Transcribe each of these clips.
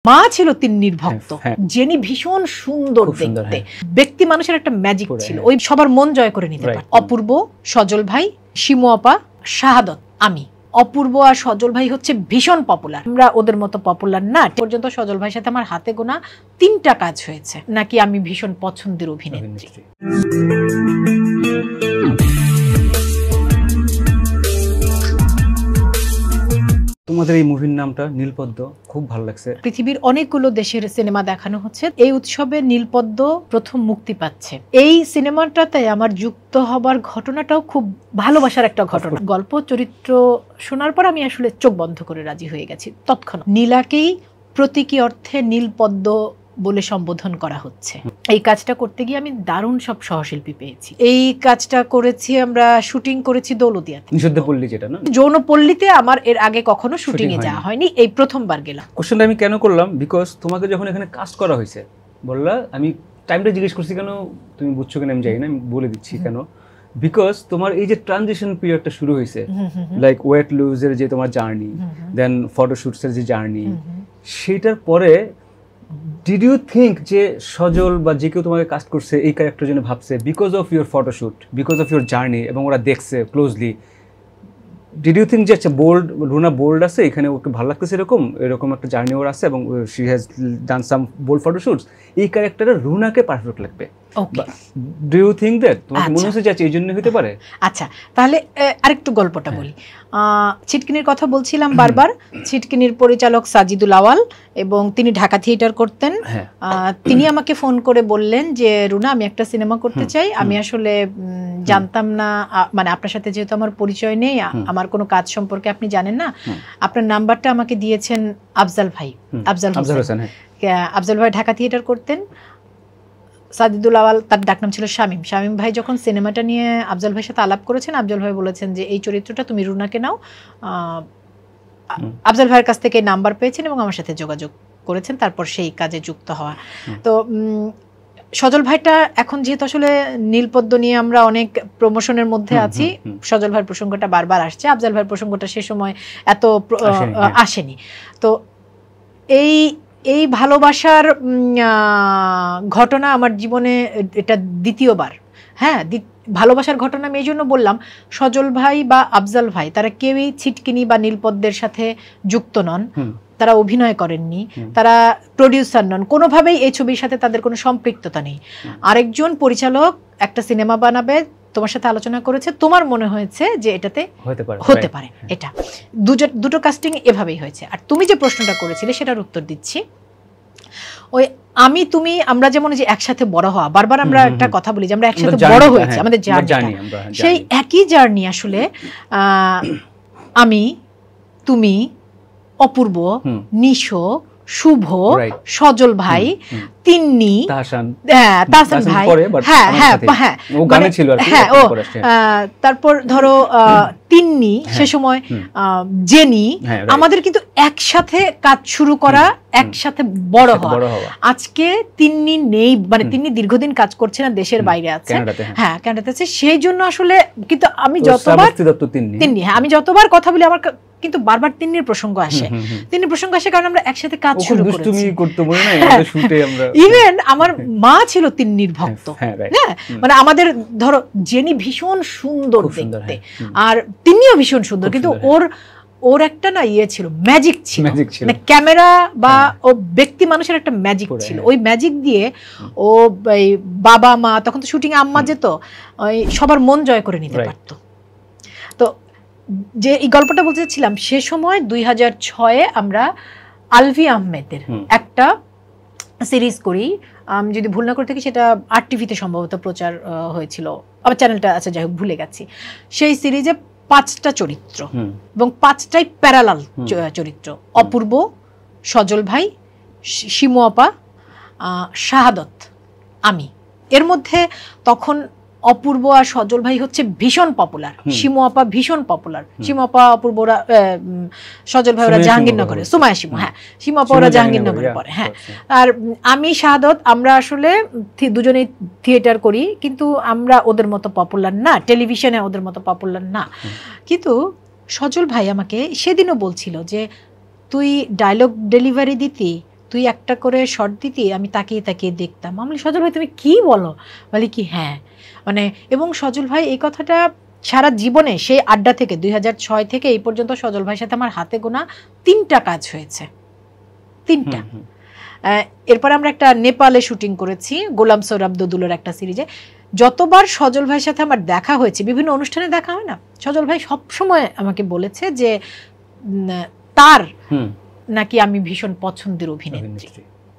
মা ছিল তিন্নির ভক্ত, যিনি ভীষণ সুন্দর দেখতে, ব্যক্তি মানুষের একটা ম্যাজিক ছিল, ওই সবার মন জয় করে নিতে পারে। অপূর্ব, সজল ভাই, শিমু আপা, শাহাদত, আমি। অপূর্ব আর সজল ভাই হচ্ছে ভীষণ পপুলার, আমরা ওদের মতো পপুলার না। পর্যন্ত সজল ভাইয়ের সাথে আমার হাতে গোনা 3টা কাজ হয়েছে, নাকি আমি ভীষণ পছন্দের অভিনেত্রী। তোমাদের এই মুভির নামটা নীলপদ্ম, খুব ভালো লাগছে। পৃথিবীর অনেকগুলো দেশের সিনেমা দেখানো হচ্ছে, এই উৎসবে নীলপদ্ম প্রথম মুক্তি পাচ্ছে। এই সিনেমাটাতে আমার যুক্ত হবার ঘটনাটাও খুব ভালোবাসার একটা ঘটনা। গল্প চরিত্র শোনার পর আমি আসলে চোখ বন্ধ করে রাজি হয়ে গেছি তৎক্ষণাৎ। নীলাকেই প্রতীকী অর্থে নীলপদ্ম বলে সম্বোধন করা হচ্ছে। এই কাজটা করতে গিয়ে আমি দারুণ সব সহশিল্পী পেয়েছি। এই কাজটা করেছি, আমরা শুটিং করেছি দৌলতদিয়াতে, নিষিদ্ধপল্লী, যেটা না যৌনপল্লীতে। আমার এর আগে কখনো শুটিং এ যাওয়া হয়নি, এই প্রথমবার গেলাম। কোশ্চেনটা আমি কেন করলাম, বিকজ তোমাকে যখন এখানে কাস্ট করা হয়েছে বললা, আমি টাইমটা জিজ্ঞেস করছি কেন, তুমি বুঝছো কেন আমি জানি না, আমি বলে দিচ্ছি কেন। বিকজ তোমার এই যে ট্রানজিশন পিরিয়ডটা শুরু হয়েছে, লাইক ওয়েট লুজের যে তোমার জার্নি, দেন ফটোশুটস এর যে জার্নি, সেটার পরে ডিড ইউ থিঙ্ক যে সজল বা যে কেউ তোমাকে কাস্ট করছে এই ক্যারেক্টার জন্য ভাবছে because of your photoshoot, because of your journey, এবং ওরা দেখছে ক্লোজলি, ডিড ইউ থিঙ্ক যে আচ্ছা বোল্ড, রুনা বোল্ড আছে এখানে, ওকে ভালো লাগতেছে এরকম একটা জার্নি ওর আছে, এবং she has done some bold photoshoots, এই ক্যারেক্টারে রুনাকে পারফেক্ট লাগবে। ডু ইউ থিঙ্ক দ্যাট, তোমার মনে হচ্ছে যে এই জন্য হতে পারে? আচ্ছা, তাহলে আরেকটু গল্পটা বলি। ছিটকিনির কথা বলছিলাম বারবার। ছিটকিনির পরিচালক সাজিদুল আওয়াল, এবং তিনি ঢাকা থিয়েটার করতেন। তিনি আমাকে ফোন করে বললেন যে রুনা, আমি একটা সিনেমা করতে চাই। আমি আসলে জানতাম না, মানে আপনার সাথে যেহেতু আমার পরিচয় নেই, আমার কোনো কাজ সম্পর্কে আপনি জানেন না, আপনার নাম্বারটা আমাকে দিয়েছেন আফজাল ভাই, আফজাল ভাই ঢাকা থিয়েটার করতেন। সাজিদুল আওয়াল তার ডাকনাম ছিল শামীম। শামীম ভাই যখন সিনেমাটা নিয়ে আফজাল ভাইয়ের সাথে আলাপ করেছেন, আফজাল ভাই বলেছেন যে এই চরিত্রটা তুমি রুনাকে নাও। আফজাল ভাইয়ের কাছ থেকে নাম্বার পেয়েছেন এবং আমার সাথে যোগাযোগ করেছেন, তারপর সেই কাজে যুক্ত হওয়া। তো সজল ভাইটা এখন যেহেতু আসলে নীলপদ্ম নিয়ে আমরা অনেক প্রমোশনের মধ্যে আছি, সজল ভাইয়ের প্রসঙ্গটা বারবার আসছে, আফজাল ভাইয়ের প্রসঙ্গটা সে সময় এত আসেনি। তো এই ভালোবাসার ঘটনা আমার জীবনে এটা দ্বিতীয়বার। হ্যাঁ, ভালোবাসার ঘটনা আমি এই জন্য বললাম, সজল ভাই বা আফজাল ভাই তারা কেউই ছিটকিনি বা নীলপদ্মের সাথে যুক্ত নন, তারা অভিনয় করেননি, তারা প্রডিউসার নন, কোনোভাবেই এই ছবির সাথে তাদের কোনো সম্পৃক্ততা নেই। আরেকজন পরিচালক একটা সিনেমা বানাবে, তোমার সাথে আলোচনা করেছে, তোমার মনে হয়েছে যে এটাতে হতে পারে, এটা দুটো কাস্টিং এভাবেই হয়েছে। আর তুমি যে প্রশ্নটা করেছিলে সেটার উত্তর দিচ্ছি। ওই আমি তুমি আমরা যেমন যে একসাথে বড় হওয়া, বারবার আমরা একটা কথা বলি যে আমরা একসাথে বড় হয়েছি, আমাদের জার্নি, সেই একই জার্নি আসলে আমি, তুমি, অপূর্ব, নিশো, শুভ, সজল ভাই, তিন্নি, তাহসান ভাই, তারপর ধরো তিন্নি, সে সময় জেনি, আমাদের কিন্তু একসাথে কাজ শুরু করা, একসাথে বড় হওয়া। আজকে তিন্নি নেই, মানে তিন্নি দীর্ঘদিন কাজ করছে না, দেশের বাইরে আছে, হ্যাঁ কানাডাতে আছে। সেই জন্য আসলে কিন্তু আমি যতবার কথা বলি আমার কিন্তু বারবার তিন্নির প্রসঙ্গ আসে, কারণ আমরা একসাথে কাজ শুরু করেছি। ইভেন আমার মা ছিল তিন্নির ভক্ত, হ্যাঁ, মানে আমাদের ধরো জেনি ভীষণ সুন্দর দেখতে, আর তিন্নিও ভীষণ সুন্দর, কিন্তু ওর একটা না ছিল, ম্যাজিক ছিল, মানে ক্যামেরা বা ও ব্যক্তি মানুষের একটা ম্যাজিক ছিল। ওই ম্যাজিক দিয়ে ও বাবা মা, তখন তো শুটিং এ আম্মা যেত, ওই সবার মন জয় করে নিতে পারতো। তো যে এই গল্পটা বলতে চাচ্ছিলাম, সে সময় 2006-এ আমরা আলভি আহমেদের একটা সিরিজ করি, যদি ভুল না করে থাকি সেটা RTVতে সম্ভবত প্রচার হয়েছিল, আমার চ্যানেলটা আছে, যাই হোক ভুলে গেছি। সেই সিরিজে 5টা চরিত্র এবং 5টাই প্যারালাল চরিত্র, অপূর্ব, সজল ভাই, শিমু আপা, শাহাদত, আমি। এর মধ্যে তখন অপূর্ব আর সজল ভাই হচ্ছে ভীষণ পপুলার, শিমু আপা ভীষণ পপুলার, শিমু আপা অপূর্বরা, সজল ভাই ওরা জাহাঙ্গীরনগরে, সুমায়া শিমু, হ্যাঁ, শিমু আপা ওরা জাহাঙ্গীরনগরে পড়ে, হ্যাঁ। আর আমি শাহাদত, আমরা আসলে দুজনেই থিয়েটার করি, কিন্তু আমরা ওদের মতো পপুলার না, টেলিভিশনে ওদের মতো পপুলার না। কিন্তু সজল ভাই আমাকে সেদিনও বলছিল যে তুই ডায়লগ ডেলিভারি দিতি, তুই একটা করে শর্ট দিতি, আমি তাকিয়ে তাকিয়ে দেখতাম। আমি বলি সজল ভাই তুমি কি বলো? বলি কি হ্যাঁ, মানে এবং সজল ভাই এই কথাটা সারা জীবনে সেই আড্ডা থেকে 2006 থেকে এই পর্যন্ত সজল ভাইয়ের সাথে আমার হাতে গোনা 3টা কাজ হয়েছে, 3টা। এরপর আমরা একটা নেপালে শুটিং করেছি গোলাম সৌরভ দোদুলের একটা সিরিজে। যতবার সজল ভাইয়ের সাথে আমার দেখা হয়েছে, বিভিন্ন অনুষ্ঠানে দেখা হয় না, সজল ভাই সবসময় আমাকে বলেছে যে তার নাকি আমি ভীষণ পছন্দের অভিনেত্রী,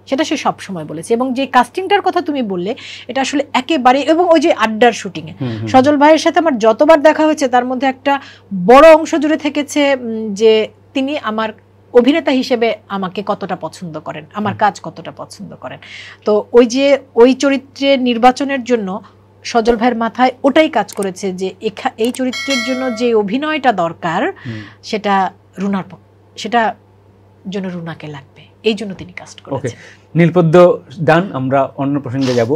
সেটা সে সবসময় বলেছে। এবং যে কাস্টিংটার কথা তুমি বললে এটা আসলে একেবারে, এবং ওই যে আড্ডার শুটিংয়ে সজল ভাইয়ের সাথে আমার যতবার দেখা হয়েছে তার মধ্যে একটা বড় অংশ জুড়ে থেকেছে যে তিনি আমার অভিনেতা হিসেবে আমাকে কতটা পছন্দ করেন, আমার কাজ কতটা পছন্দ করেন। তো ওই যে ওই চরিত্রের নির্বাচনের জন্য সজল ভাইয়ের মাথায় ওটাই কাজ করেছে যে এই চরিত্রের জন্য যে অভিনয়টা দরকার সেটা রুনার, সেটা জন্য রুনাকে লাগবে, এই জন্য তিনি কাস্ট করেছেন। নীলপদ্ম ডান, আমরা অন্য প্রসঙ্গে যাব।